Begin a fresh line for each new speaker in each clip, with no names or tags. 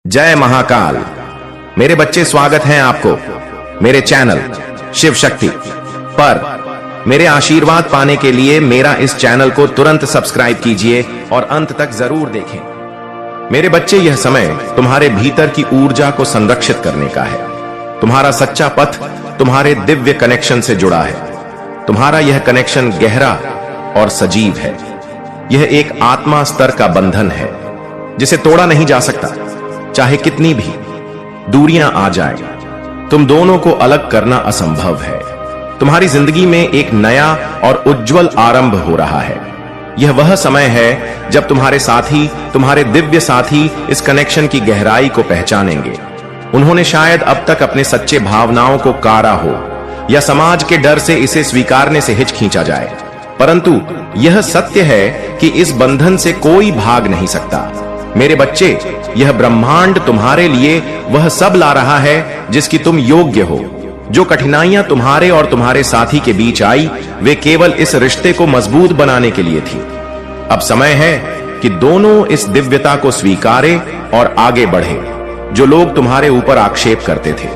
जय महाकाल। मेरे बच्चे, स्वागत है आपको मेरे चैनल शिव शक्ति पर। मेरे आशीर्वाद पाने के लिए मेरा इस चैनल को तुरंत सब्सक्राइब कीजिए और अंत तक जरूर देखें। मेरे बच्चे, यह समय तुम्हारे भीतर की ऊर्जा को संरक्षित करने का है। तुम्हारा सच्चा पथ तुम्हारे दिव्य कनेक्शन से जुड़ा है। तुम्हारा यह कनेक्शन गहरा और सजीव है। यह एक आत्मा स्तर का बंधन है जिसे तोड़ा नहीं जा सकता, चाहे कितनी भी दूरियां आ जाए। तुम दोनों को अलग करना असंभव है। तुम्हारी जिंदगी में एक नया और उज्जवल आरंभ हो रहा है। यह वह समय है जब तुम्हारे साथी, तुम्हारे दिव्य साथी इस कनेक्शन की गहराई को पहचानेंगे। उन्होंने शायद अब तक अपने सच्चे भावनाओं को कारा हो या समाज के डर से इसे स्वीकारने से हिचकिचा जाए, परंतु यह सत्य है कि इस बंधन से कोई भाग नहीं सकता। मेरे बच्चे, यह ब्रह्मांड तुम्हारे लिए वह सब ला रहा है जिसकी तुम योग्य हो। जो कठिनाइयां तुम्हारे और तुम्हारे साथी के बीच आई, वे केवल इस रिश्ते को मजबूत बनाने के लिए थी। अब समय है कि दोनों इस दिव्यता को स्वीकारें और आगे बढ़े। जो लोग तुम्हारे ऊपर आक्षेप करते थे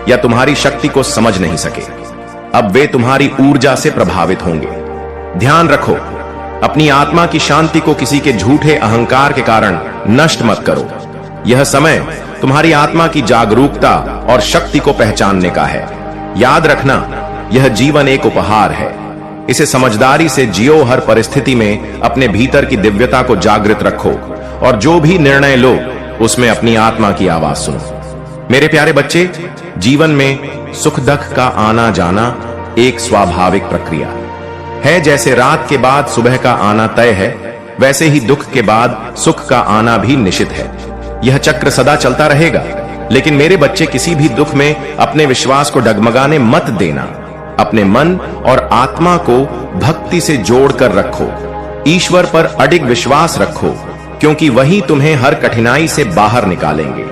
या तुम्हारी शक्ति को समझ नहीं सके, अब वे तुम्हारी ऊर्जा से प्रभावित होंगे। ध्यान रखो, अपनी आत्मा की शांति को किसी के झूठे अहंकार के कारण नष्ट मत करो। यह समय तुम्हारी आत्मा की जागरूकता और शक्ति को पहचानने का है। याद रखना, यह जीवन एक उपहार है। इसे समझदारी से जियो। हर परिस्थिति में अपने भीतर की दिव्यता को जागृत रखो और जो भी निर्णय लो उसमें अपनी आत्मा की आवाज सुनो। मेरे प्यारे बच्चे, जीवन में सुख दुख का आना जाना एक स्वाभाविक प्रक्रिया है। जैसे रात के बाद सुबह का आना तय है, वैसे ही दुख के बाद सुख का आना भी निश्चित है। यह चक्र सदा चलता रहेगा। लेकिन मेरे बच्चे, किसी भी दुख में अपने विश्वास को डगमगाने मत देना। अपने मन और आत्मा को भक्ति से जोड़कर रखो। ईश्वर पर अडिग विश्वास रखो, क्योंकि वही तुम्हें हर कठिनाई से बाहर निकालेंगे।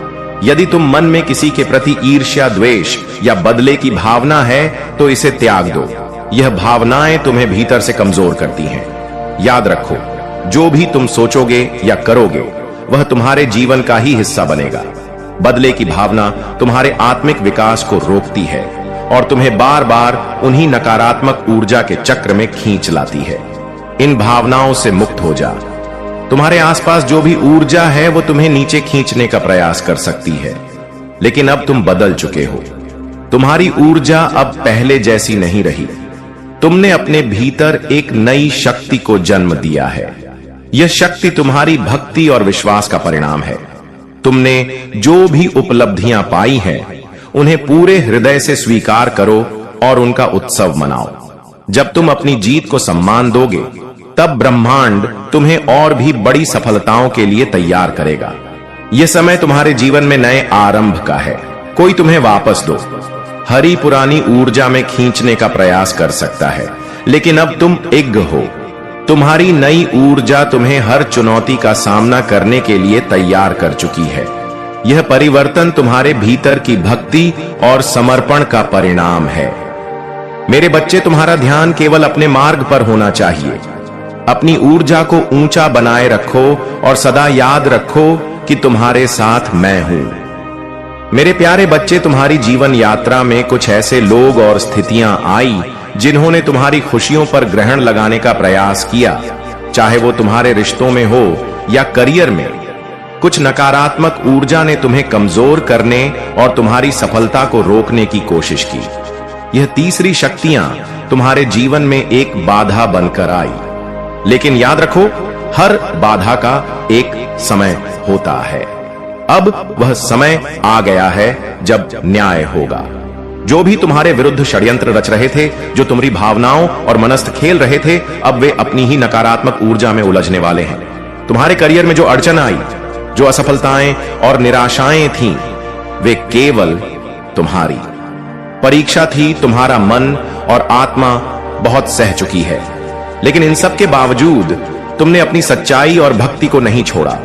यदि तुम मन में किसी के प्रति ईर्ष्या, द्वेष या बदले की भावना है तो इसे त्याग दो। यह भावनाएं तुम्हें भीतर से कमजोर करती हैं। याद रखो, जो भी तुम सोचोगे या करोगे वह तुम्हारे जीवन का ही हिस्सा बनेगा। बदले की भावना तुम्हारे आत्मिक विकास को रोकती है और तुम्हें बार बार उन्हीं नकारात्मक ऊर्जा के चक्र में खींच लाती है। इन भावनाओं से मुक्त हो जा। तुम्हारे आसपास जो भी ऊर्जा है वो तुम्हें नीचे खींचने का प्रयास कर सकती है, लेकिन अब तुम बदल चुके हो। तुम्हारी ऊर्जा अब पहले जैसी नहीं रही। तुमने अपने भीतर एक नई शक्ति को जन्म दिया है। यह शक्ति तुम्हारी भक्ति और विश्वास का परिणाम है। तुमने जो भी उपलब्धियां पाई हैं, उन्हें पूरे हृदय से स्वीकार करो और उनका उत्सव मनाओ। जब तुम अपनी जीत को सम्मान दोगे, तब ब्रह्मांड तुम्हें और भी बड़ी सफलताओं के लिए तैयार करेगा। यह समय तुम्हारे जीवन में नए आरंभ का है। कोई तुम्हें वापस दो हरी पुरानी ऊर्जा में खींचने का प्रयास कर सकता है, लेकिन अब तुम इग्ग हो। तुम्हारी नई ऊर्जा तुम्हें हर चुनौती का सामना करने के लिए तैयार कर चुकी है। यह परिवर्तन तुम्हारे भीतर की भक्ति और समर्पण का परिणाम है। मेरे बच्चे, तुम्हारा ध्यान केवल अपने मार्ग पर होना चाहिए। अपनी ऊर्जा को ऊंचा बनाए रखो और सदा याद रखो कि तुम्हारे साथ मैं हूं। मेरे प्यारे बच्चे, तुम्हारी जीवन यात्रा में कुछ ऐसे लोग और स्थितियां आई जिन्होंने तुम्हारी खुशियों पर ग्रहण लगाने का प्रयास किया, चाहे वो तुम्हारे रिश्तों में हो या करियर में। कुछ नकारात्मक ऊर्जा ने तुम्हें कमजोर करने और तुम्हारी सफलता को रोकने की कोशिश की। यह तीसरी शक्तियां तुम्हारे जीवन में एक बाधा बनकर आई। लेकिन याद रखो, हर बाधा का एक समय होता है। अब वह समय आ गया है जब न्याय होगा। जो भी तुम्हारे विरुद्ध षड्यंत्र रच रहे थे, जो तुम्हारी भावनाओं और मनस्थ खेल रहे थे, अब वे अपनी ही नकारात्मक ऊर्जा में उलझने वाले हैं। तुम्हारे करियर में जो अड़चन आई, जो असफलताएं और निराशाएं थीं, वे केवल तुम्हारी परीक्षा थी। तुम्हारा मन और आत्मा बहुत सह चुकी है, लेकिन इन सब के बावजूद तुमने अपनी सच्चाई और भक्ति को नहीं छोड़ा।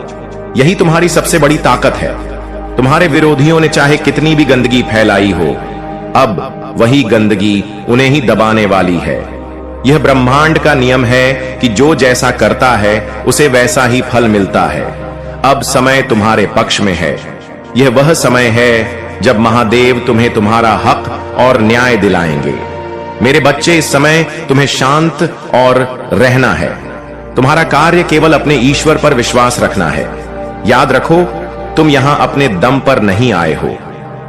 यही तुम्हारी सबसे बड़ी ताकत है। तुम्हारे विरोधियों ने चाहे कितनी भी गंदगी फैलाई हो, अब वही गंदगी उन्हें ही दबाने वाली है। यह ब्रह्मांड का नियम है कि जो जैसा करता है उसे वैसा ही फल मिलता है। अब समय तुम्हारे पक्ष में है। यह वह समय है जब महादेव तुम्हें तुम्हारा हक और न्याय दिलाएंगे। मेरे बच्चे, इस समय तुम्हें शांत और रहना है। तुम्हारा कार्य केवल अपने ईश्वर पर विश्वास रखना है। याद रखो, तुम यहां अपने दम पर नहीं आए हो।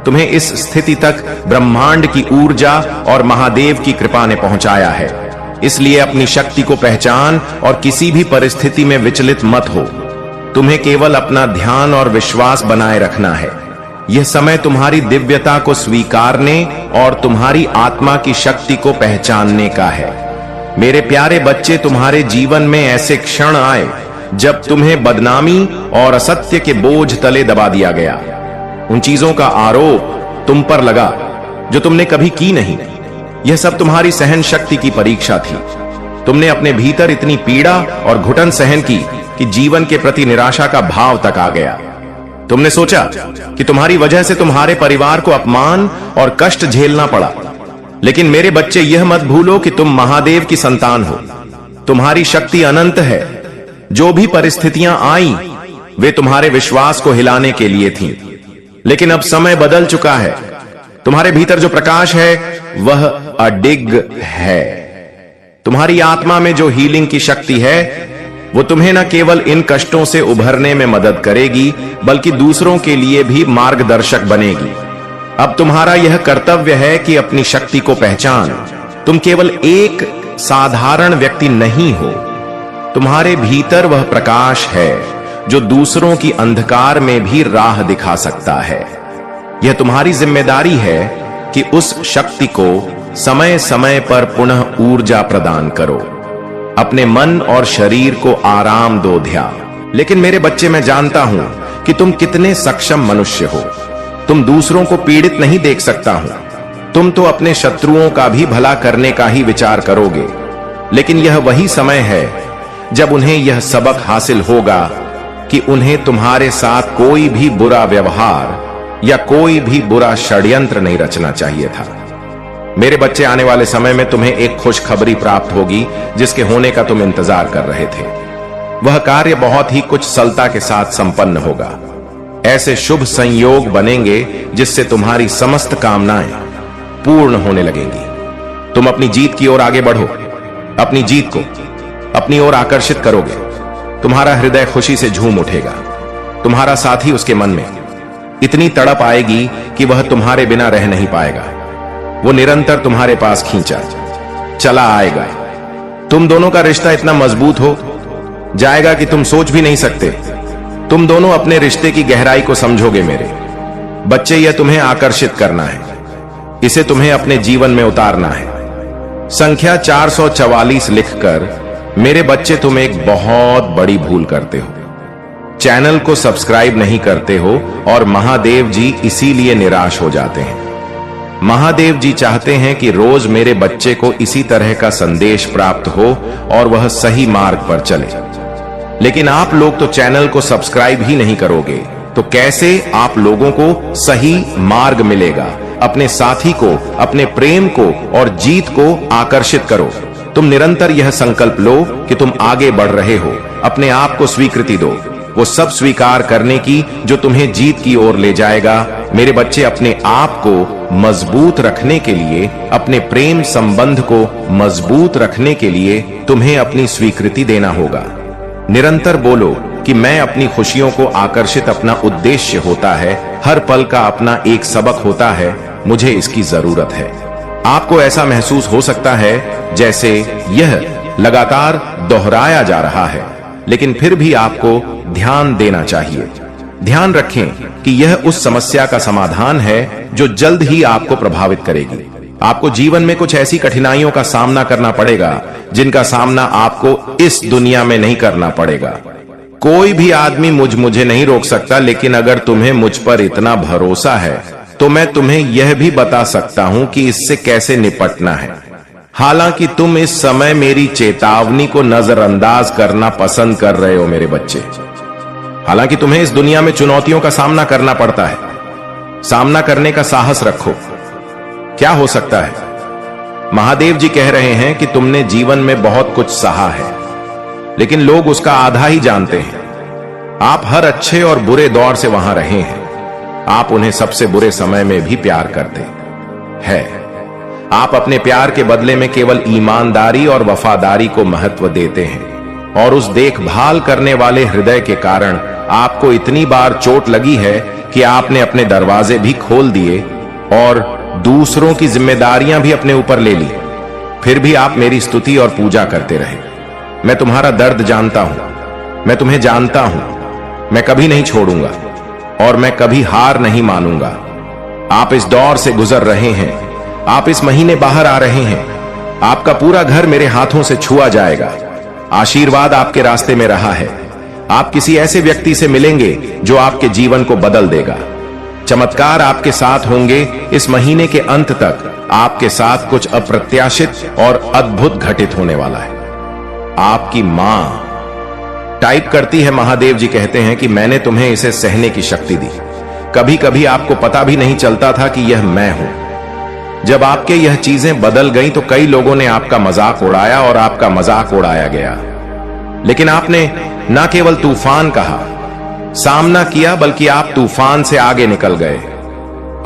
तुम्हें इस स्थिति तक ब्रह्मांड की ऊर्जा और महादेव की कृपा ने पहुंचाया है। इसलिए अपनी शक्ति को पहचान और किसी भी परिस्थिति में विचलित मत हो। तुम्हें केवल अपना ध्यान और विश्वास बनाए रखना है। यह समय तुम्हारी दिव्यता को स्वीकारने और तुम्हारी आत्मा की शक्ति को पहचानने का है। मेरे प्यारे बच्चे, तुम्हारे जीवन में ऐसे क्षण आए जब तुम्हें बदनामी और असत्य के बोझ तले दबा दिया गया। उन चीजों का आरोप तुम पर लगा जो तुमने कभी की नहीं। यह सब तुम्हारी सहन शक्ति की परीक्षा थी। तुमने अपने भीतर इतनी पीड़ा और घुटन सहन की कि जीवन के प्रति निराशा का भाव तक आ गया। तुमने सोचा कि तुम्हारी वजह से तुम्हारे परिवार को अपमान और कष्ट झेलना पड़ा। लेकिन मेरे बच्चे, यह मत भूलो कि तुम महादेव की संतान हो। तुम्हारी शक्ति अनंत है। जो भी परिस्थितियां आई वे तुम्हारे विश्वास को हिलाने के लिए थीं। लेकिन अब समय बदल चुका है। तुम्हारे भीतर जो प्रकाश है वह अडिग है। तुम्हारी आत्मा में जो हीलिंग की शक्ति है वो तुम्हें न केवल इन कष्टों से उभरने में मदद करेगी बल्कि दूसरों के लिए भी मार्गदर्शक बनेगी। अब तुम्हारा यह कर्तव्य है कि अपनी शक्ति को पहचान। तुम केवल एक साधारण व्यक्ति नहीं हो। तुम्हारे भीतर वह प्रकाश है जो दूसरों की अंधकार में भी राह दिखा सकता है। यह तुम्हारी जिम्मेदारी है कि उस शक्ति को समय समय पर पुनः ऊर्जा प्रदान करो। अपने मन और शरीर को आराम दो, ध्यान। लेकिन मेरे बच्चे, मैं जानता हूं कि तुम कितने सक्षम मनुष्य हो। तुम दूसरों को पीड़ित नहीं देख सकता हूं। तुम तो अपने शत्रुओं का भी भला करने का ही विचार करोगे। लेकिन यह वही समय है जब उन्हें यह सबक हासिल होगा कि उन्हें तुम्हारे साथ कोई भी बुरा व्यवहार या कोई भी बुरा षड्यंत्र नहीं रचना चाहिए था। मेरे बच्चे, आने वाले समय में तुम्हें एक खुशखबरी प्राप्त होगी जिसके होने का तुम इंतजार कर रहे थे। वह कार्य बहुत ही कुछ सरलता के साथ संपन्न होगा। ऐसे शुभ संयोग बनेंगे जिससे तुम्हारी समस्त कामनाएं पूर्ण होने लगेंगी। तुम अपनी जीत की ओर आगे बढ़ो। अपनी जीत को अपनी ओर आकर्षित करोगे। तुम्हारा हृदय खुशी से झूम उठेगा। तुम्हारा साथी, उसके मन में इतनी तड़प आएगी कि वह तुम्हारे बिना रह नहीं पाएगा। वो निरंतर तुम्हारे पास खींचा चला आएगा। तुम दोनों का रिश्ता इतना मजबूत हो जाएगा कि तुम सोच भी नहीं सकते। तुम दोनों अपने रिश्ते की गहराई को समझोगे। मेरे बच्चे, यह तुम्हें आकर्षित करना है। इसे तुम्हें अपने जीवन में उतारना है। संख्या 444 लिखकर मेरे बच्चे, तुम एक बहुत बड़ी भूल करते हो। चैनल को सब्सक्राइब नहीं करते हो और महादेव जी इसीलिए निराश हो जाते हैं। महादेव जी चाहते हैं कि रोज मेरे बच्चे को इसी तरह का संदेश प्राप्त हो और वह सही मार्ग पर चले। लेकिन आप लोग तो चैनल को सब्सक्राइब ही नहीं करोगे, तो कैसे आप लोगों को सही मार्ग मिलेगा? अपने साथी को, अपने प्रेम को और जीत को आकर्षित करो। तुम निरंतर यह संकल्प लो कि तुम आगे बढ़ रहे हो। अपने आप को स्वीकृति दो, वो सब स्वीकार करने की जो तुम्हें जीत की ओर ले जाएगा। मेरे बच्चे, अपने आप को मजबूत रखने के लिए, अपने प्रेम संबंध को मजबूत रखने के लिए तुम्हें अपनी स्वीकृति देना होगा। निरंतर बोलो कि मैं अपनी खुशियों को आकर्षित अपना उद्देश्य होता है। हर पल का अपना एक सबक होता है। मुझे इसकी जरूरत है। आपको ऐसा महसूस हो सकता है जैसे यह लगातार दोहराया जा रहा है, लेकिन फिर भी आपको ध्यान देना चाहिए। ध्यान रखें कि यह उस समस्या का समाधान है जो जल्द ही आपको प्रभावित करेगी। आपको जीवन में कुछ ऐसी कठिनाइयों का सामना करना पड़ेगा जिनका सामना आपको इस दुनिया में नहीं करना पड़ेगा। कोई भी आदमी मुझे नहीं रोक सकता, लेकिन अगर तुम्हें मुझ पर इतना भरोसा है तो मैं तुम्हें यह भी बता सकता हूं कि इससे कैसे निपटना है। हालांकि तुम इस समय मेरी चेतावनी को नजरअंदाज करना पसंद कर रहे हो मेरे बच्चे। हालांकि तुम्हें इस दुनिया में चुनौतियों का सामना करना पड़ता है। सामना करने का साहस रखो। क्या हो सकता है? महादेव जी कह रहे हैं कि तुमने जीवन में बहुत कुछ सहा है, लेकिन लोग उसका आधा ही जानते हैं। आप हर अच्छे और बुरे दौर से वहां रहे हैं। आप उन्हें सबसे बुरे समय में भी प्यार करते हैं। आप अपने प्यार के बदले में केवल ईमानदारी और वफादारी को महत्व देते हैं, और उस देखभाल करने वाले हृदय के कारण आपको इतनी बार चोट लगी है कि आपने अपने दरवाजे भी खोल दिए और दूसरों की जिम्मेदारियां भी अपने ऊपर ले ली। फिर भी आप मेरी स्तुति और पूजा करते रहे। मैं तुम्हारा दर्द जानता हूं, मैं तुम्हें जानता हूं। मैं कभी नहीं छोड़ूंगा और मैं कभी हार नहीं मानूंगा। आप इस दौर से गुजर रहे हैं, आप इस महीने बाहर आ रहे हैं। आपका पूरा घर मेरे हाथों से छुआ जाएगा। आशीर्वाद आपके रास्ते में रहा है। आप किसी ऐसे व्यक्ति से मिलेंगे जो आपके जीवन को बदल देगा। चमत्कार आपके साथ होंगे। इस महीने के अंत तक आपके साथ कुछ अप्रत्याशित और अद्भुत घटित होने वाला है। आपकी मां टाइप करती है, महादेव जी कहते हैं कि मैंने तुम्हें इसे सहने की शक्ति दी। कभी कभी आपको पता भी नहीं चलता था कि यह मैं हूं। जब आपके यह चीजें बदल गईं तो कई लोगों ने आपका मजाक उड़ाया और आपका मजाक उड़ाया गया, लेकिन आपने न केवल तूफान कहा, सामना किया, बल्कि आप तूफान से आगे निकल गए।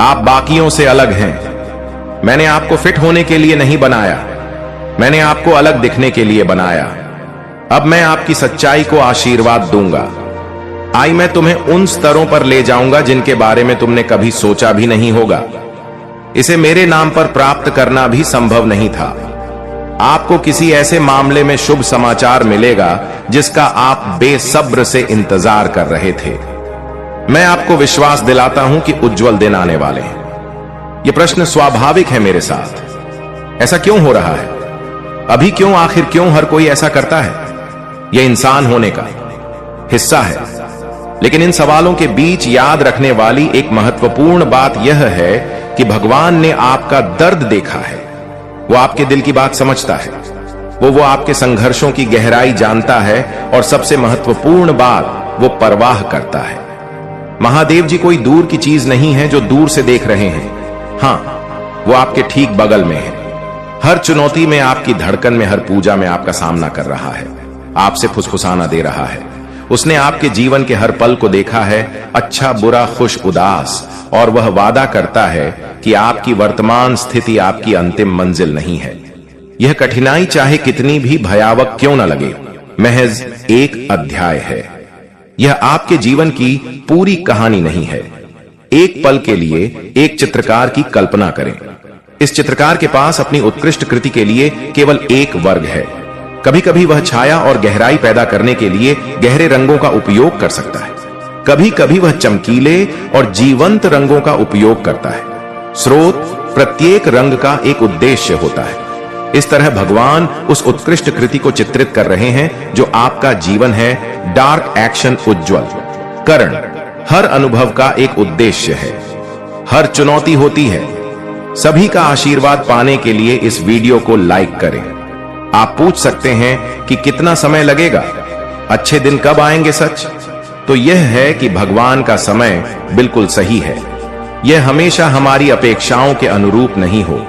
आप बाकियों से अलग हैं। मैंने आपको फिट होने के लिए नहीं बनाया, मैंने आपको अलग दिखने के लिए बनाया। अब मैं आपकी सच्चाई को आशीर्वाद दूंगा। आई मैं तुम्हें उन स्तरों पर ले जाऊंगा जिनके बारे में तुमने कभी सोचा भी नहीं होगा। इसे मेरे नाम पर प्राप्त करना भी संभव नहीं था। आपको किसी ऐसे मामले में शुभ समाचार मिलेगा जिसका आप बेसब्र से इंतजार कर रहे थे। मैं आपको विश्वास दिलाता हूं कि उज्जवल दिन आने वाले हैं। यह प्रश्न स्वाभाविक है मेरे साथ। ऐसा क्यों हो रहा है? अभी क्यों? आखिर क्यों हर कोई ऐसा करता है? यह इंसान होने का हिस्सा है। लेकिन इन सवालों के बीच याद रखने वाली एक महत्वपूर्ण बात यह है कि भगवान ने आपका दर्द देखा है। वो आपके दिल की बात समझता है। वो आपके संघर्षों की गहराई जानता है, और सबसे महत्वपूर्ण बात, वो परवाह करता है। महादेव जी कोई दूर की चीज नहीं है जो दूर से देख रहे हैं। हां, वो आपके ठीक बगल में है। हर चुनौती में आपकी धड़कन में, हर पूजा में आपका सामना कर रहा है, आपसे फुसफुसाना दे रहा है। उसने आपके जीवन के हर पल को देखा है, अच्छा बुरा, खुश उदास, और वह वादा करता है कि आपकी वर्तमान स्थिति आपकी अंतिम मंजिल नहीं है। यह कठिनाई चाहे कितनी भी भयावह क्यों न लगे, महज एक अध्याय है। यह आपके जीवन की पूरी कहानी नहीं है। एक पल के लिए एक चित्रकार की कल्पना करें। इस चित्रकार के पास अपनी उत्कृष्ट कृति के लिए केवल एक वर्ग है। कभी कभी वह छाया और गहराई पैदा करने के लिए गहरे रंगों का उपयोग कर सकता है। कभी कभी वह चमकीले और जीवंत रंगों का उपयोग करता है। स्रोत प्रत्येक रंग का एक उद्देश्य होता है। इस तरह भगवान उस उत्कृष्ट कृति को चित्रित कर रहे हैं जो आपका जीवन है। डार्क एक्शन उज्जवल करण, हर अनुभव का एक उद्देश्य है। हर चुनौती होती है। सभी का आशीर्वाद पाने के लिए इस वीडियो को लाइक करें। आप पूछ सकते हैं कि कितना समय लगेगा, अच्छे दिन कब आएंगे? सच तो यह है कि भगवान का समय बिल्कुल सही है। यह हमेशा हमारी अपेक्षाओं के अनुरूप नहीं हो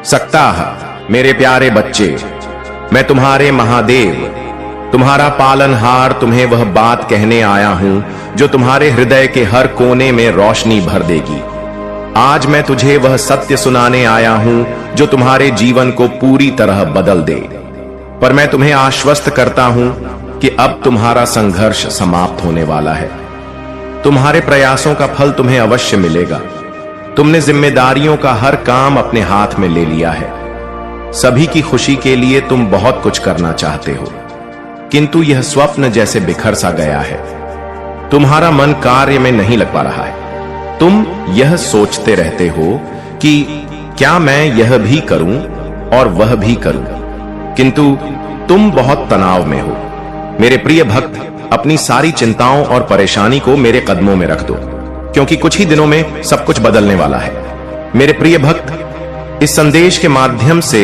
सकता। मेरे प्यारे बच्चे, मैं तुम्हारे महादेव, तुम्हारा पालनहार, तुम्हें वह बात कहने आया हूं जो तुम्हारे हृदय के हर कोने में रोशनी भर देगी। आज मैं तुझे वह सत्य सुनाने आया हूं जो तुम्हारे जीवन को पूरी तरह बदल दे। पर मैं तुम्हें आश्वस्त करता हूं कि अब तुम्हारा संघर्ष समाप्त होने वाला है। तुम्हारे प्रयासों का फल तुम्हें अवश्य मिलेगा। तुमने जिम्मेदारियों का हर काम अपने हाथ में ले लिया है। सभी की खुशी के लिए तुम बहुत कुछ करना चाहते हो, किंतु यह स्वप्न जैसे बिखर सा गया है। तुम्हारा मन कार्य में नहीं लग पा रहा है। तुम यह सोचते रहते हो कि क्या मैं यह भी करूं और वह भी करूं, किंतु तुम बहुत तनाव में हो। मेरे प्रिय भक्त, अपनी सारी चिंताओं और परेशानी को मेरे कदमों में रख दो, क्योंकि कुछ ही दिनों में सब कुछ बदलने वाला है। मेरे प्रिय भक्त, इस संदेश के माध्यम से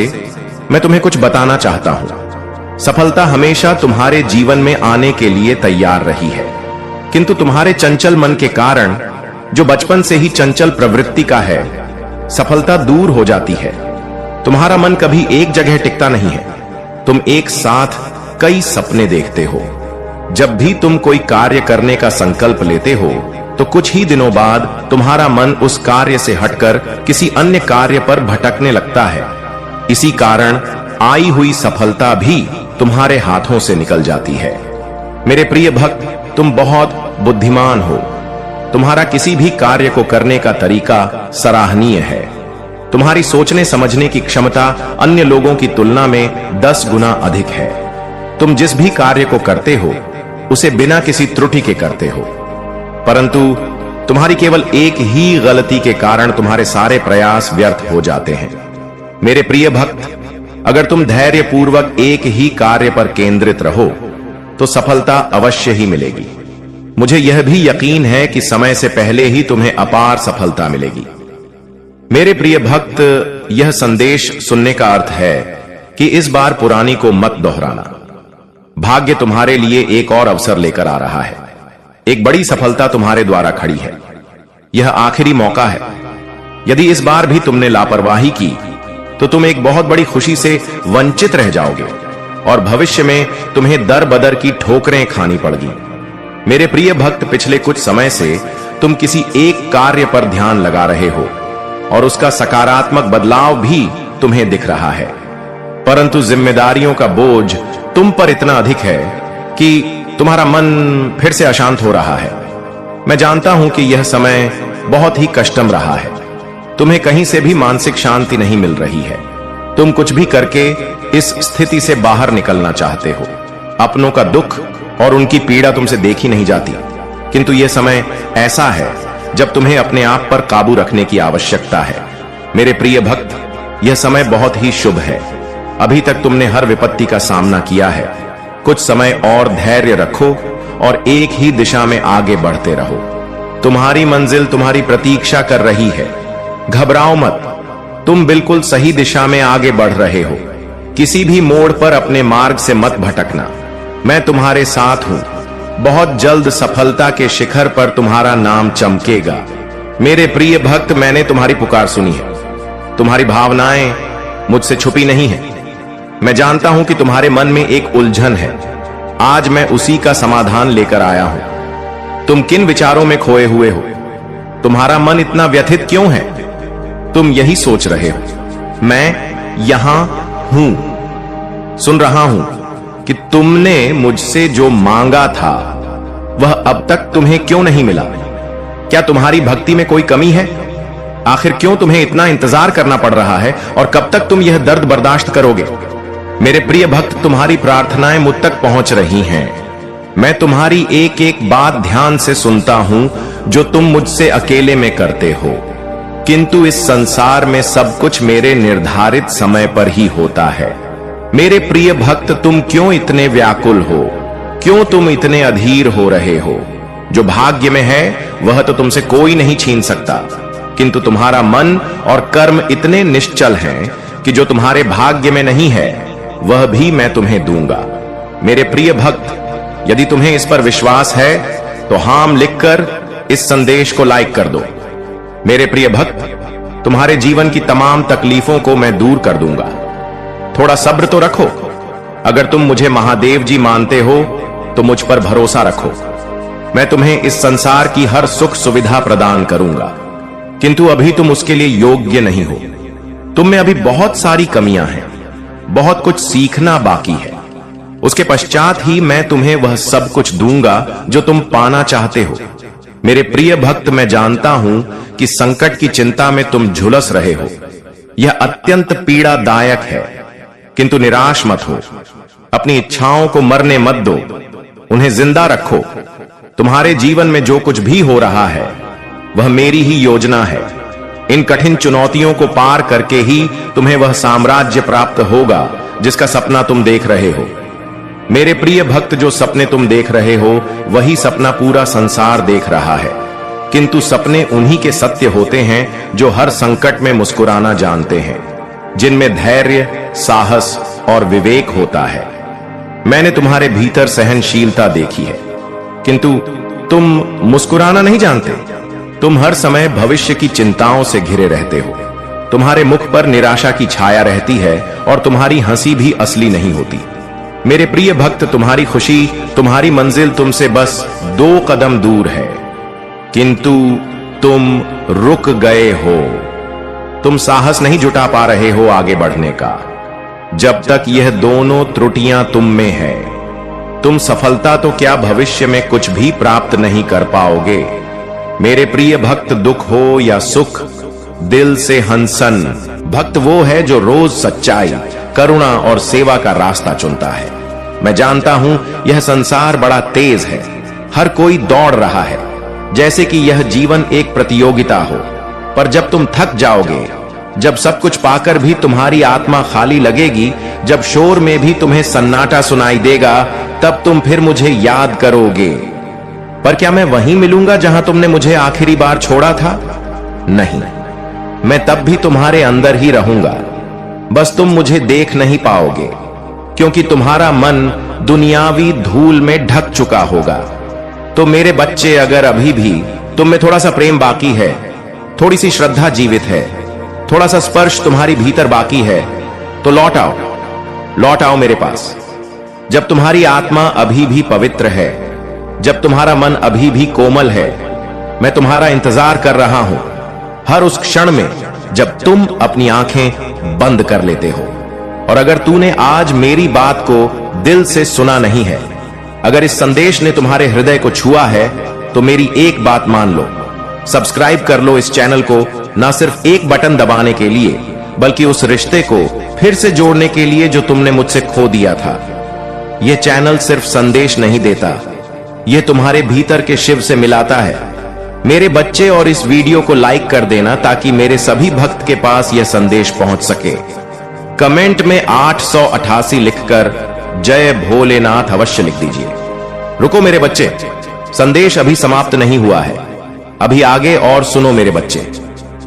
मैं तुम्हें कुछ बताना चाहता हूं। सफलता हमेशा तुम्हारे जीवन में आने के लिए तैयार रही है, किंतु तुम्हारे चंचल मन के कारण, जो बचपन से ही चंचल प्रवृत्ति का है, सफलता दूर हो जाती है। तुम्हारा मन कभी एक जगह टिकता नहीं है। तुम एक साथ कई सपने देखते हो। जब भी तुम कोई कार्य करने का संकल्प लेते हो, तो कुछ ही दिनों बाद तुम्हारा मन उस कार्य से हटकर किसी अन्य कार्य पर भटकने लगता है। इसी कारण आई हुई सफलता भी तुम्हारे हाथों से निकल जाती है। मेरे प्रिय भक्त, तुम बहुत बुद्धिमान हो। तुम्हारा किसी भी कार्य को करने का तरीका सराहनीय है। तुम्हारी सोचने समझने की क्षमता अन्य लोगों की तुलना में 10 गुना अधिक है। तुम जिस भी कार्य को करते हो उसे बिना किसी त्रुटि के करते हो, परंतु तुम्हारी केवल एक ही गलती के कारण तुम्हारे सारे प्रयास व्यर्थ हो जाते हैं। मेरे प्रिय भक्त, अगर तुम धैर्य पूर्वक एक ही कार्य पर केंद्रित रहो तो सफलता अवश्य ही मिलेगी। मुझे यह भी यकीन है कि समय से पहले ही तुम्हें अपार सफलता मिलेगी। मेरे प्रिय भक्त, यह संदेश सुनने का अर्थ है कि इस बार पुरानी को मत दोहराना। भाग्य तुम्हारे लिए एक और अवसर लेकर आ रहा है। एक बड़ी सफलता तुम्हारे द्वारा खड़ी है। यह आखिरी मौका है। यदि इस बार भी तुमने लापरवाही की तो तुम एक बहुत बड़ी खुशी से वंचित रह जाओगे और भविष्य में तुम्हें दर बदर की ठोकरें खानी पड़गी। मेरे प्रिय भक्त, पिछले कुछ समय से तुम किसी एक कार्य पर ध्यान लगा रहे हो और उसका सकारात्मक बदलाव भी तुम्हें दिख रहा है, परंतु जिम्मेदारियों का बोझ तुम पर इतना अधिक है कि तुम्हारा मन फिर से अशांत हो रहा है। मैं जानता हूं कि यह समय बहुत ही कष्टम रहा है। तुम्हें कहीं से भी मानसिक शांति नहीं मिल रही है। तुम कुछ भी करके इस स्थिति से बाहर निकलना चाहते हो। अपनों का दुख और उनकी पीड़ा तुमसे देखी नहीं जाती, किंतु यह समय ऐसा है जब तुम्हें अपने आप पर काबू रखने की आवश्यकता है। मेरे प्रिय भक्त, यह समय बहुत ही शुभ है। अभी तक तुमने हर विपत्ति का सामना किया है। कुछ समय और धैर्य रखो और एक ही दिशा में आगे बढ़ते रहो। तुम्हारी मंजिल तुम्हारी प्रतीक्षा कर रही है। घबराओ मत, तुम बिल्कुल सही दिशा में आगे बढ़ रहे हो। किसी भी मोड़ पर अपने मार्ग से मत भटकना। मैं तुम्हारे साथ हूं। बहुत जल्द सफलता के शिखर पर तुम्हारा नाम चमकेगा। मेरे प्रिय भक्त, मैंने तुम्हारी पुकार सुनी है। तुम्हारी भावनाएं मुझसे छुपी नहीं है। मैं जानता हूं कि तुम्हारे मन में एक उलझन है। आज मैं उसी का समाधान लेकर आया हूं। तुम किन विचारों में खोए हुए हो? तुम्हारा मन इतना व्यथित क्यों है? तुम यही सोच रहे हो, मैं यहां हूं, सुन रहा हूं कि तुमने मुझसे जो मांगा था वह अब तक तुम्हें क्यों नहीं मिला। क्या तुम्हारी भक्ति में कोई कमी है? आखिर क्यों तुम्हें इतना इंतजार करना पड़ रहा है और कब तक तुम यह दर्द बर्दाश्त करोगे? मेरे प्रिय भक्त, तुम्हारी प्रार्थनाएं मुझ तक पहुंच रही हैं। मैं तुम्हारी एक एक बात ध्यान से सुनता हूं जो तुम मुझसे अकेले में करते हो, किंतु इस संसार में सब कुछ मेरे निर्धारित समय पर ही होता है। मेरे प्रिय भक्त, तुम क्यों इतने व्याकुल हो? क्यों तुम इतने अधीर हो रहे हो? जो भाग्य में है वह तो तुमसे कोई नहीं छीन सकता, किंतु तुम्हारा मन और कर्म इतने निश्चल हैं कि जो तुम्हारे भाग्य में नहीं है वह भी मैं तुम्हें दूंगा। मेरे प्रिय भक्त, यदि तुम्हें इस पर विश्वास है तो हाम लिखकर इस संदेश को लाइक कर दो। मेरे प्रिय भक्त, तुम्हारे जीवन की तमाम तकलीफों को मैं दूर कर दूंगा। थोड़ा सब्र तो रखो। अगर तुम मुझे महादेव जी मानते हो तो मुझ पर भरोसा रखो। मैं तुम्हें इस संसार की हर सुख सुविधा प्रदान करूंगा, किंतु अभी तुम उसके लिए योग्य नहीं हो। तुम में अभी बहुत सारी कमियां हैं, बहुत कुछ सीखना बाकी है। उसके पश्चात ही मैं तुम्हें वह सब कुछ दूंगा जो तुम पाना चाहते हो। मेरे प्रिय भक्त, मैं जानता हूं कि संकट की चिंता में तुम झुलस रहे हो। यह अत्यंत पीड़ादायक है, किंतु निराश मत हो। अपनी इच्छाओं को मरने मत दो, उन्हें जिंदा रखो। तुम्हारे जीवन में जो कुछ भी हो रहा है वह मेरी ही योजना है। इन कठिन चुनौतियों को पार करके ही तुम्हें वह साम्राज्य प्राप्त होगा जिसका सपना तुम देख रहे हो। मेरे प्रिय भक्त, जो सपने तुम देख रहे हो वही सपना पूरा संसार देख रहा है, किंतु सपने उन्हीं के सत्य होते हैं जो हर संकट में मुस्कुराना जानते हैं, जिनमें धैर्य, साहस और विवेक होता है। मैंने तुम्हारे भीतर सहनशीलता देखी है, किंतु तुम मुस्कुराना नहीं जानते। तुम हर समय भविष्य की चिंताओं से घिरे रहते हो। तुम्हारे मुख पर निराशा की छाया रहती है और तुम्हारी हंसी भी असली नहीं होती। मेरे प्रिय भक्त, तुम्हारी खुशी, तुम्हारी मंजिल तुमसे बस 2 कदम दूर है। किंतु तुम रुक गए हो। तुम साहस नहीं जुटा पा रहे हो आगे बढ़ने का। जब तक यह दोनों त्रुटियां तुम में है, तुम सफलता तो क्या भविष्य में कुछ भी प्राप्त नहीं कर पाओगे। मेरे प्रिय भक्त, दुख हो या सुख, दिल से हंसन। भक्त वो है जो रोज सच्चाई, करुणा और सेवा का रास्ता चुनता है। मैं जानता हूं यह संसार बड़ा तेज है, हर कोई दौड़ रहा है, जैसे कि यह जीवन एक प्रतियोगिता हो। पर जब तुम थक जाओगे, जब सब कुछ पाकर भी तुम्हारी आत्मा खाली लगेगी, जब शोर में भी तुम्हें सन्नाटा सुनाई देगा, तब तुम फिर मुझे याद करोगे। पर क्या मैं वहीं मिलूंगा जहां तुमने मुझे आखिरी बार छोड़ा था? नहीं, मैं तब भी तुम्हारे अंदर ही रहूंगा, बस तुम मुझे देख नहीं पाओगे, क्योंकि तुम्हारा मन दुनियावी धूल में ढक चुका होगा। तो मेरे बच्चे, अगर अभी भी तुम में थोड़ा सा प्रेम बाकी है, थोड़ी सी श्रद्धा जीवित है, थोड़ा सा स्पर्श तुम्हारी भीतर बाकी है, तो लौट आओ मेरे पास। जब तुम्हारी आत्मा अभी भी पवित्र है, जब तुम्हारा मन अभी भी कोमल है, मैं तुम्हारा इंतजार कर रहा हूं, हर उस क्षण में जब तुम अपनी आंखें बंद कर लेते हो। और अगर तूने आज मेरी बात को दिल से सुना नहीं है, अगर इस संदेश ने तुम्हारे हृदय को छुआ है, तो मेरी एक बात मान लो, सब्सक्राइब कर लो इस चैनल को, ना सिर्फ एक बटन दबाने के लिए, बल्कि उस रिश्ते को फिर से जोड़ने के लिए जो तुमने मुझसे खो दिया था। यह चैनल सिर्फ संदेश नहीं देता, यह तुम्हारे भीतर के शिव से मिलाता है। मेरे बच्चे, और इस वीडियो को लाइक कर देना ताकि मेरे सभी भक्त के पास यह संदेश पहुंच सके। कमेंट में 888 लिखकर जय भोलेनाथ अवश्य लिख दीजिए। रुको मेरे बच्चे, संदेश अभी समाप्त नहीं हुआ है, अभी आगे और सुनो मेरे बच्चे।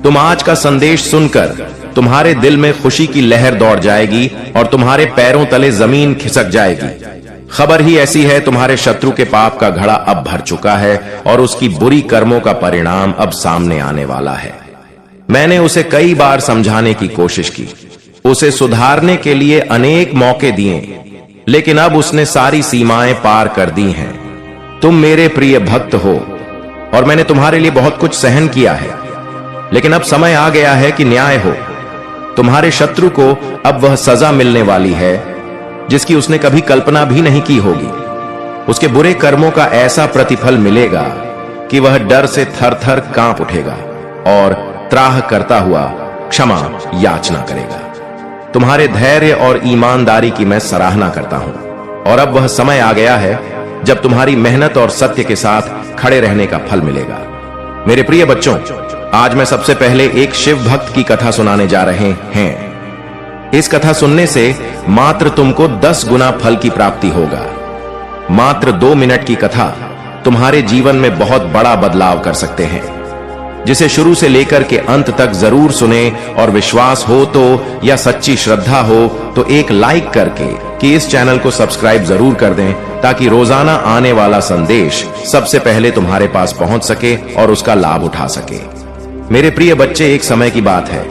तुम आज का संदेश सुनकर तुम्हारे दिल में खुशी की लहर दौड़ जाएगी और तुम्हारे पैरों तले जमीन खिसक जाएगी। खबर ही ऐसी है, तुम्हारे शत्रु के पाप का घड़ा अब भर चुका है और उसकी बुरी कर्मों का परिणाम अब सामने आने वाला है। मैंने उसे कई बार समझाने की कोशिश की, उसे सुधारने के लिए अनेक मौके दिए, लेकिन अब उसने सारी सीमाएं पार कर दी हैं। तुम मेरे प्रिय भक्त हो और मैंने तुम्हारे लिए बहुत कुछ सहन किया है, लेकिन अब समय आ गया है कि न्याय हो। तुम्हारे शत्रु को अब वह सजा मिलने वाली है जिसकी उसने कभी कल्पना भी नहीं की होगी। उसके बुरे कर्मों का ऐसा प्रतिफल मिलेगा कि वह डर से थर-थर कांप उठेगा और त्राह करता हुआ क्षमा याचना करेगा। तुम्हारे धैर्य और ईमानदारी की मैं सराहना करता हूं, और अब वह समय आ गया है जब तुम्हारी मेहनत और सत्य के साथ खड़े रहने का फल मिलेगा। मेरे प्रिय बच्चों, आज मैं सबसे पहले एक शिव भक्त की कथा सुनाने जा रहे हैं। इस कथा सुनने से मात्र तुमको 10 गुना फल की प्राप्ति होगा। मात्र 2 मिनट की कथा तुम्हारे जीवन में बहुत बड़ा बदलाव कर सकते हैं। जिसे शुरू से लेकर के अंत तक जरूर सुने, और विश्वास हो तो या सच्ची श्रद्धा हो तो एक लाइक करके कि इस चैनल को सब्सक्राइब जरूर कर दें, ताकि रोजाना आने वाला संदेश सबसे पहले तुम्हारे पास पहुंच सके और उसका लाभ उठा सके। मेरे प्रिय बच्चे, एक समय की बात है,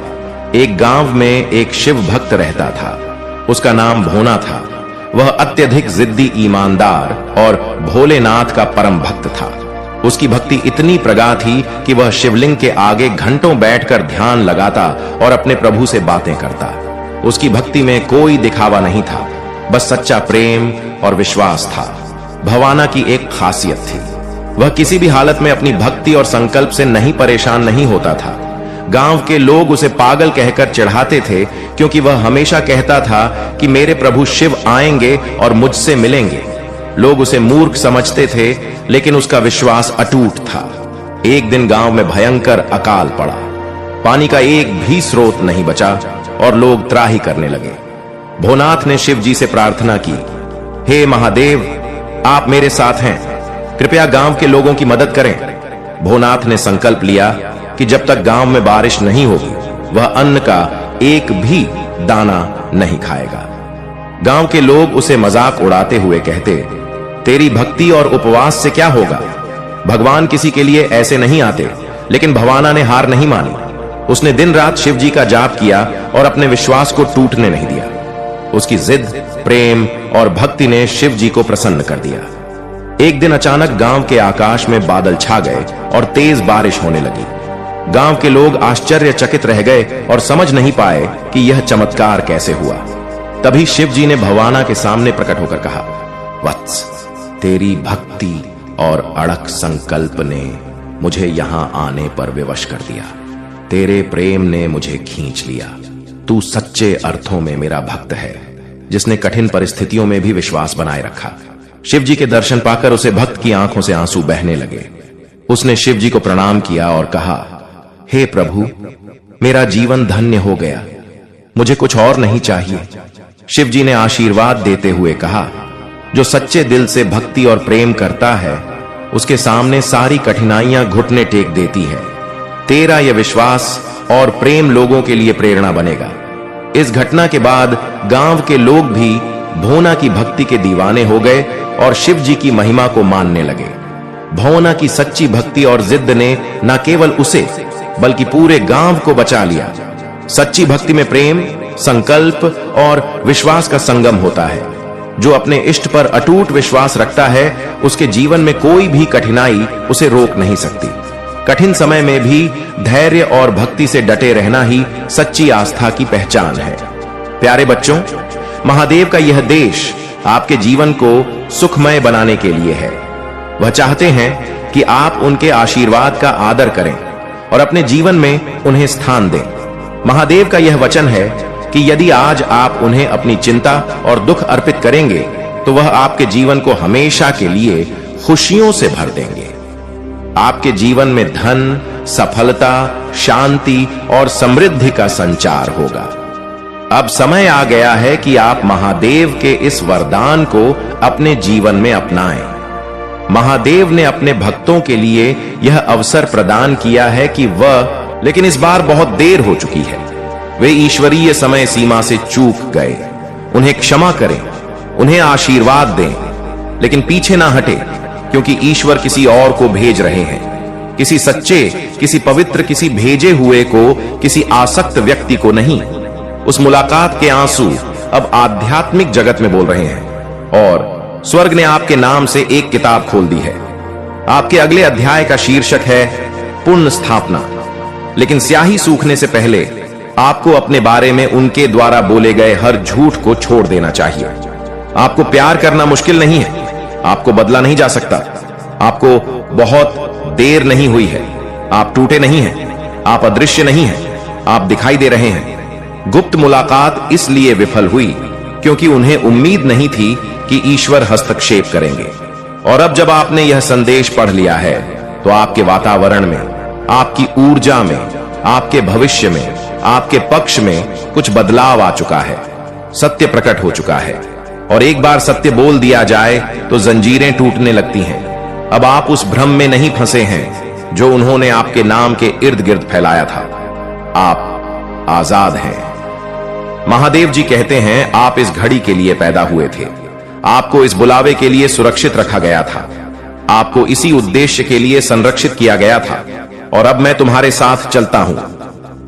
एक गांव में एक शिव भक्त रहता था। उसका नाम भोना था। वह अत्यधिक जिद्दी, ईमानदार और भोलेनाथ का परम भक्त था। उसकी भक्ति इतनी प्रगाढ़ थी कि वह शिवलिंग के आगे घंटों बैठकर ध्यान लगाता और अपने प्रभु से बातें करता। उसकी भक्ति में कोई दिखावा नहीं था, बस सच्चा प्रेम और विश्वास था। भवाना की एक खासियत थी, वह किसी भी हालत में अपनी भक्ति और संकल्प से नहीं परेशान नहीं होता था। गांव के लोग उसे पागल कहकर चिढ़ाते थे, क्योंकि वह हमेशा कहता था कि मेरे प्रभु शिव आएंगे और मुझसे मिलेंगे। लोग उसे मूर्ख समझते थे, लेकिन उसका विश्वास अटूट था। एक दिन गांव में भयंकर अकाल पड़ा। पानी का एक भी स्रोत नहीं बचा और लोग त्राही करने लगे। भोनाथ ने शिव जी से प्रार्थना की, हे महादेव, आप मेरे साथ हैं, कृपया गांव के लोगों की मदद करें। भोनाथ ने संकल्प लिया कि जब तक गांव में बारिश नहीं होगी, वह अन्न का एक भी दाना नहीं खाएगा। गांव के लोग उसे मजाक उड़ाते हुए कहते, तेरी भक्ति और उपवास से क्या होगा? भगवान किसी के लिए ऐसे नहीं आते। लेकिन भवाना ने हार नहीं मानी। उसने दिन रात शिव जी का जाप किया और अपने विश्वास को टूटने नहीं दिया। उसकी जिद, प्रेम और भक्ति ने शिव जी को प्रसन्न कर दिया। एक दिन अचानक गांव के आकाश में बादल छा गए और तेज बारिश होने लगी। गांव के लोग आश्चर्यचकित रह गए और समझ नहीं पाए कि यह चमत्कार कैसे हुआ। तभी शिव जी ने भवाना के सामने प्रकट होकर कहा, वत्स, तेरी भक्ति और अड़क संकल्प ने मुझे यहां आने पर विवश कर दिया। तेरे प्रेम ने मुझे खींच लिया। तू सच्चे अर्थों में मेरा भक्त है, जिसने कठिन परिस्थितियों में भी विश्वास बनाए रखा। शिव जी के दर्शन पाकर उसे भक्त की आंखों से आंसू बहने लगे। उसने शिव जी को प्रणाम किया और कहा, हे प्रभु, मेरा जीवन धन्य हो गया, मुझे कुछ और नहीं चाहिए। शिव जी ने आशीर्वाद देते हुए कहा, जो सच्चे दिल से भक्ति और प्रेम करता है, उसके सामने सारी कठिनाइयां घुटने टेक देती है। तेरा यह विश्वास और प्रेम लोगों के लिए प्रेरणा बनेगा। इस घटना के बाद गांव के लोग भी भोना की भक्ति के दीवाने हो गए और शिव जी की महिमा को मानने लगे। भोना की सच्ची भक्ति और जिद ने न केवल उसे बल्कि पूरे गांव को बचा लिया। सच्ची भक्ति में प्रेम, संकल्प और विश्वास का संगम होता है। जो अपने इष्ट पर अटूट विश्वास रखता है, उसके जीवन में कोई भी कठिनाई उसे रोक नहीं सकती। कठिन समय में भी धैर्य और भक्ति से डटे रहना ही सच्ची आस्था की पहचान है। प्यारे बच्चों, महादेव का यह देश आपके जीवन को सुखमय बनाने के लिए है। वह चाहते हैं कि आप उनके आशीर्वाद का आदर करें और अपने जीवन में उन्हें स्थान दें। महादेव का यह वचन है कि यदि आज आप उन्हें अपनी चिंता और दुख अर्पित करेंगे, तो वह आपके जीवन को हमेशा के लिए खुशियों से भर देंगे। आपके जीवन में धन, सफलता, शांति और समृद्धि का संचार होगा। अब समय आ गया है कि आप महादेव के इस वरदान को अपने जीवन में अपनाएं। महादेव ने अपने भक्तों के लिए यह अवसर प्रदान किया है कि वह, लेकिन इस बार बहुत देर हो चुकी है। वे ईश्वरीय समय सीमा से चूक गए। उन्हें क्षमा करें, उन्हें आशीर्वाद दें, लेकिन पीछे ना हटे, क्योंकि ईश्वर किसी और को भेज रहे हैं। किसी सच्चे, किसी पवित्र, किसी भेजे हुए को, किसी आसक्त व्यक्ति को नहीं। उस मुलाकात के आंसू अब आध्यात्मिक जगत में बोल रहे हैं और स्वर्ग ने आपके नाम से एक किताब खोल दी है। आपके अगले अध्याय का शीर्षक है पुण्य स्थापना। लेकिन स्याही सूखने से पहले आपको अपने बारे में उनके द्वारा बोले गए हर झूठ को छोड़ देना चाहिए। आपको प्यार करना मुश्किल नहीं है, आपको बदला नहीं जा सकता, आपको बहुत देर नहीं हुई है, आप टूटे नहीं हैं, आप अदृश्य नहीं हैं, आप दिखाई दे रहे हैं। गुप्त मुलाकात इसलिए विफल हुई क्योंकि उन्हें उम्मीद नहीं थी कि ईश्वर हस्तक्षेप करेंगे। और अब जब आपने यह संदेश पढ़ लिया है, तो आपके वातावरण में, आपकी ऊर्जा में, आपके भविष्य में, आपके पक्ष में कुछ बदलाव आ चुका है। सत्य प्रकट हो चुका है और एक बार सत्य बोल दिया जाए तो जंजीरें टूटने लगती हैं। अब आप उस भ्रम में नहीं फंसे हैं जो उन्होंने आपके नाम के इर्द गिर्द फैलाया था। आप आजाद हैं। महादेव जी कहते हैं, आप इस घड़ी के लिए पैदा हुए थे। आपको इस बुलावे के लिए सुरक्षित रखा गया था। आपको इसी उद्देश्य के लिए संरक्षित किया गया था। और अब मैं तुम्हारे साथ चलता हूं।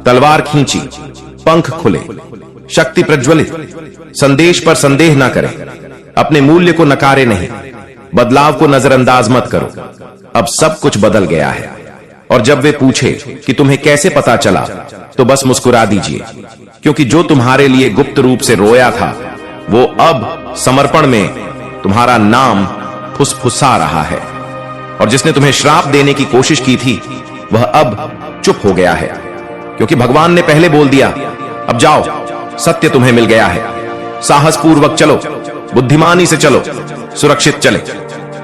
तलवार खींची, पंख खुले, शक्ति प्रज्वलित। संदेश पर संदेह ना करें, अपने मूल्य को नकारे नहीं, बदलाव को नजरअंदाज मत करो। अब सब कुछ बदल गया है। और जब वे पूछे कि तुम्हें कैसे पता चला, तो बस मुस्कुरा दीजिए, क्योंकि जो तुम्हारे लिए गुप्त रूप से रोया था, वो अब समर्पण में तुम्हारा नाम फुसफुसा रहा है। और जिसने तुम्हें श्राप देने की कोशिश की थी, वह अब चुप हो गया है, क्योंकि भगवान ने पहले बोल दिया, अब जाओ, सत्य तुम्हें मिल गया है। साहस पूर्वक चलो, बुद्धिमानी से चलो, सुरक्षित चले।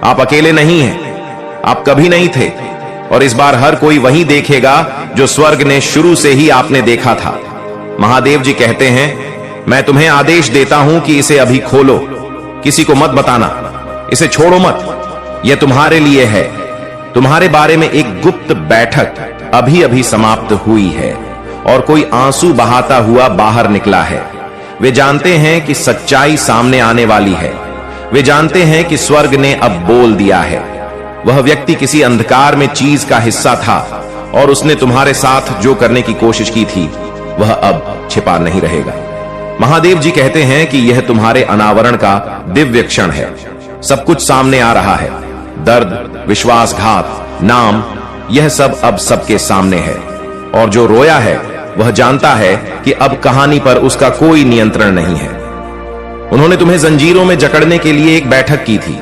आप अकेले नहीं हैं, आप कभी नहीं थे, और इस बार हर कोई वही देखेगा जो स्वर्ग ने शुरू से ही आपने देखा था। महादेव जी कहते हैं, मैं तुम्हें आदेश देता हूं कि इसे अभी खोलो, किसी को मत बताना, इसे छोड़ो मत। यह तुम्हारे लिए है। तुम्हारे बारे में एक गुप्त बैठक अभी अभी समाप्त हुई है और कोई आंसू बहाता हुआ बाहर निकला है। वे जानते हैं कि सच्चाई सामने आने वाली है। वे जानते हैं कि स्वर्ग ने अब बोल दिया है। वह व्यक्ति किसी अंधकार में चीज का हिस्सा था और उसने तुम्हारे साथ जो करने की कोशिश की थी, वह अब छिपा नहीं रहेगा। महादेव जी कहते हैं कि यह तुम्हारे अनावरण का दिव्य क्षण है। सब कुछ सामने आ रहा है। दर्द, विश्वासघात, नाम, यह सब अब सबके सामने है। और जो रोया है वह जानता है कि अब कहानी पर उसका कोई नियंत्रण नहीं है। उन्होंने तुम्हें जंजीरों में जकड़ने के लिए एक बैठक की थी,